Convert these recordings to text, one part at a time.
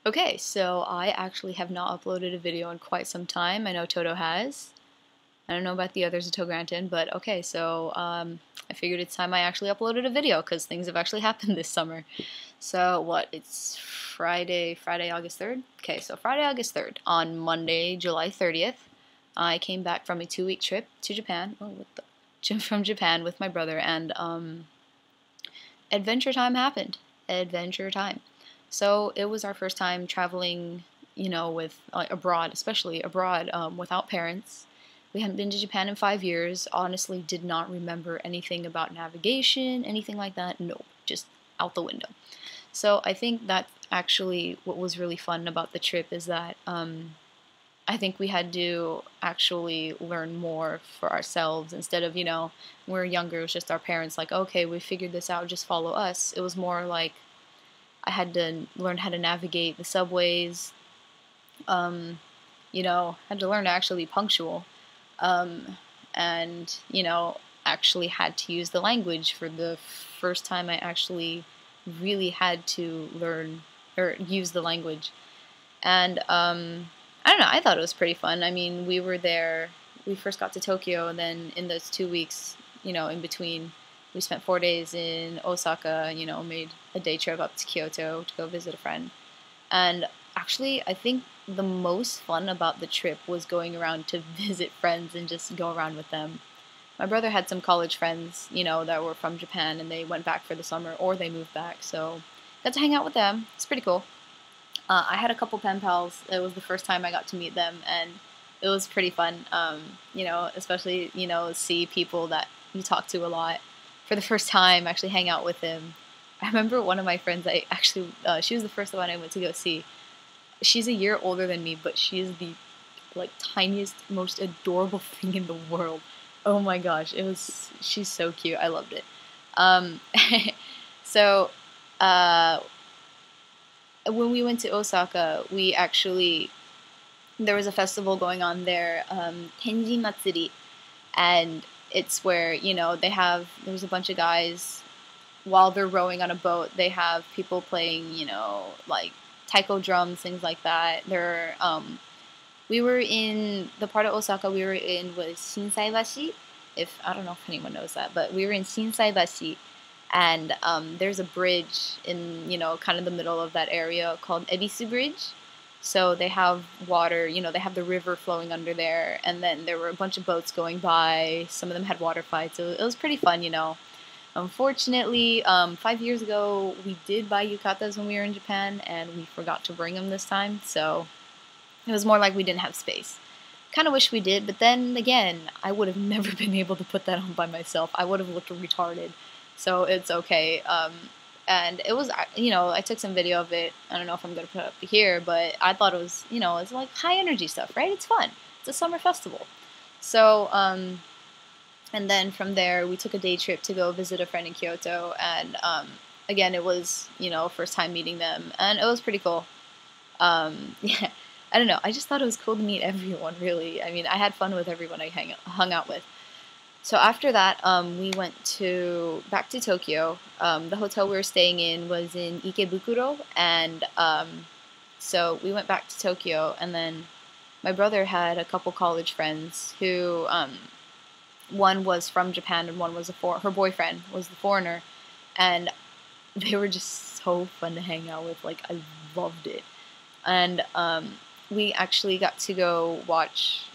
Okay, so I actually have not uploaded a video in quite some time. I know Toto has. I don't know about the others at Togranton, but okay, so I figured it's time I actually uploaded a video because things have actually happened this summer. So what? It's Friday, August 3rd? Okay, so Friday, August 3rd. On Monday, July 30th, I came back from a 2-week trip to Japan. Oh, what the? From Japan with my brother, and adventure time happened. Adventure time. So it was our first time traveling, with abroad, especially abroad, without parents. We hadn't been to Japan in 5 years. Honestly, did not remember anything about navigation, anything like that. Nope, just out the window. So I think that's actually what was really fun about the trip is that I think we had to actually learn more for ourselves instead of, when we were younger, it was just our parents like, okay, we figured this out, just follow us. It was more like I had to learn how to navigate the subways, um, had to learn to actually be punctual, and, actually had to use the language for the first time I actually really had to learn or use the language. And I don't know, I thought it was pretty fun. I mean, we were there, we first got to Tokyo, and then in those 2 weeks, in between, we spent 4 days in Osaka, made a day trip up to Kyoto to go visit a friend. And actually, I think the most fun about the trip was going around to visit friends and just go around with them. My brother had some college friends, that were from Japan and they went back for the summer or they moved back. So got to hang out with them. It's pretty cool. I had a couple pen pals. It was the first time I got to meet them, and it was pretty fun. Especially see people that you talk to a lot for the first time, actually hang out with them. I remember one of my friends. I actually she was the first one I went to go see. She's a year older than me, but she is the tiniest, most adorable thing in the world. Oh my gosh, it was. She's so cute. I loved it. Um, so. Uh, when we went to Osaka, we actually there was a festival going on there, Tenjin Matsuri, and it's where there's a bunch of guys while they're rowing on a boat. They have people playing, like taiko drums, things like that. We were in the part of Osaka we were in was Shinsaibashi. If I don't know if anyone knows that, but we were in Shinsaibashi, and there's a bridge in kind of the middle of that area called Ebisu Bridge. So they have water, they have the river flowing under there, and then there were a bunch of boats going by. Some of them had water fights. So it was pretty fun. Unfortunately, 5 years ago, we did buy yukatas when we were in Japan, and we forgot to bring them this time. So it was more like we didn't have space. Kind of wish we did, but then again, I would have never been able to put that on by myself. I would have looked retarded. So it's okay. And it was, I took some video of it. I don't know if I'm going to put it up here, but I thought it was, it's like high energy stuff, right? It's fun. It's a summer festival. So, and then from there, we took a day trip to go visit a friend in Kyoto. And again, it was, first time meeting them. And it was pretty cool. Yeah, I don't know. I just thought it was cool to meet everyone, really. I mean, I had fun with everyone I hung out with. So after that, we went back to Tokyo. The hotel we were staying in was in Ikebukuro, and so we went back to Tokyo. And then my brother had a couple college friends who, one was from Japan and one was her boyfriend was the foreigner, and they were just so fun to hang out with. Like I loved it, and we actually got to go watch.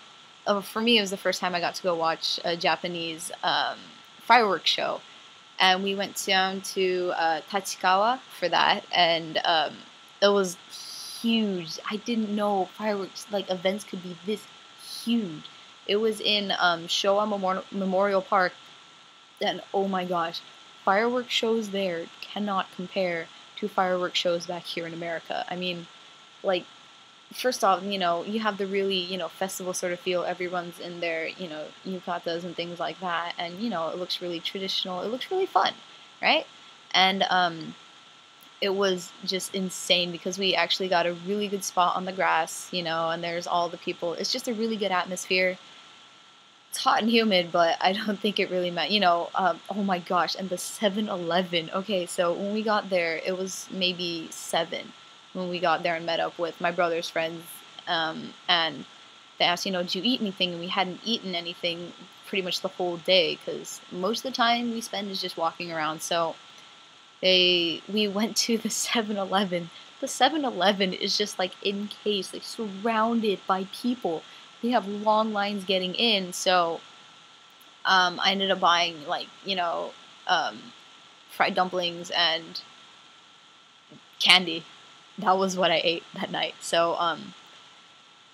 For me, it was the first time I got to go watch a Japanese fireworks show, and we went down to Tachikawa for that, and it was huge. I didn't know fireworks events could be this huge. It was in Showa Memorial Park, and oh my gosh, fireworks shows there cannot compare to fireworks shows back here in America. I mean, like first off, you have the really, festival sort of feel. Everyone's in their, yukatas and things like that. And, it looks really traditional. It looks really fun, right? And it was just insane because we actually got a really good spot on the grass, and there's all the people. It's just a really good atmosphere. It's hot and humid, but I don't think it really meant, oh my gosh, and the 7-Eleven. Okay, so when we got there, it was maybe 7. when we got there and met up with my brother's friends, and they asked, did you eat anything? And we hadn't eaten anything pretty much the whole day, because most of the time we spend is just walking around. So we went to the 7-Eleven. The 7-Eleven is just like encased, like surrounded by people. They have long lines getting in, so I ended up buying fried dumplings and candy. That was what I ate that night. So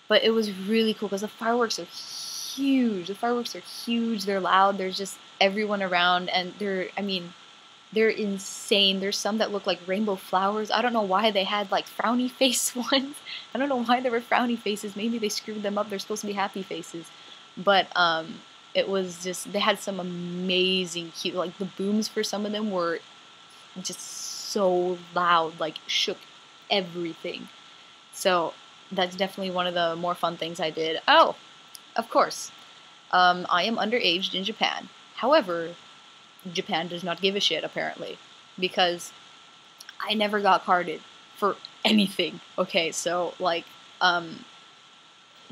but it was really cool because the fireworks are huge. The fireworks are huge. They're loud. There's just everyone around, and they're insane. There's some that look like rainbow flowers. I don't know why they had like frowny face ones. I don't know why there were frowny faces. Maybe they screwed them up. They're supposed to be happy faces. But it was just, they had some amazing cute, like the booms for some of them were just so loud, like shook everything. So that's definitely one of the more fun things I did. Oh, of course, I am underaged in Japan. However, Japan does not give a shit, apparently, because I never got carded for anything. Okay, so, like,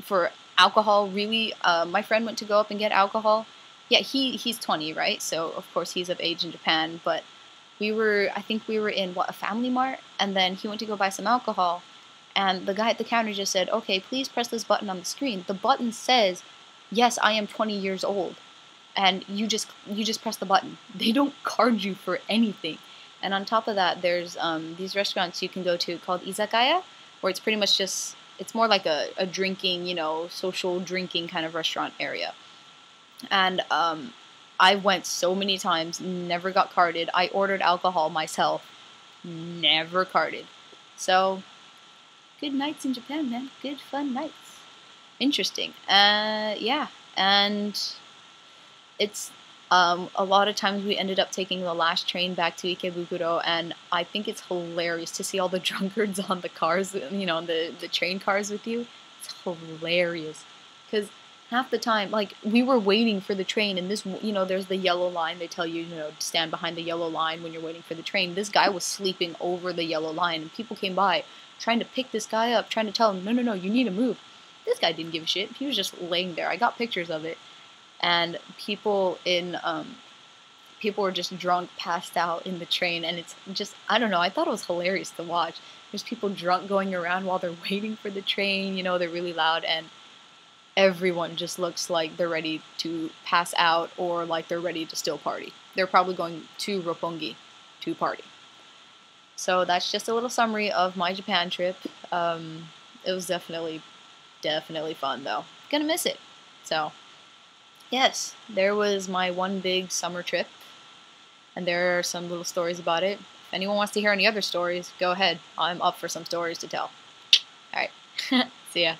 for alcohol, really, my friend went to go up and get alcohol. Yeah, he's 20, right? So, of course, he's of age in Japan, but I think we were in, a Family Mart, and then he went to go buy some alcohol, and the guy at the counter just said, okay, please press this button on the screen. The button says, yes, I am 20 years old. And you just press the button. They don't card you for anything. And on top of that, there's these restaurants you can go to called izakaya, where it's pretty much just, it's more like a drinking, social drinking kind of restaurant area. And I went so many times, never got carded. I ordered alcohol myself, never carded. So, good nights in Japan, man. Good fun nights. Interesting. Yeah. And it's a lot of times we ended up taking the last train back to Ikebukuro, and I think it's hilarious to see all the drunkards on the cars, the train cars with you. It's hilarious, because half the time, like, we were waiting for the train, and this, there's the yellow line. They tell you, to stand behind the yellow line when you're waiting for the train. This guy was sleeping over the yellow line, and people came by trying to pick this guy up, trying to tell him, no, you need to move. This guy didn't give a shit. He was just laying there. I got pictures of it. And people were just drunk, passed out in the train, and it's just, I don't know, I thought it was hilarious to watch. There's people drunk going around while they're waiting for the train, they're really loud, and everyone just looks like they're ready to pass out or like they're ready to still party. They're probably going to Roppongi to party. So that's just a little summary of my Japan trip. It was definitely fun, though. Gonna miss it. So yes, there was my one big summer trip, and there are some little stories about it. If anyone wants to hear any other stories, go ahead. I'm up for some stories to tell. Alright, see ya.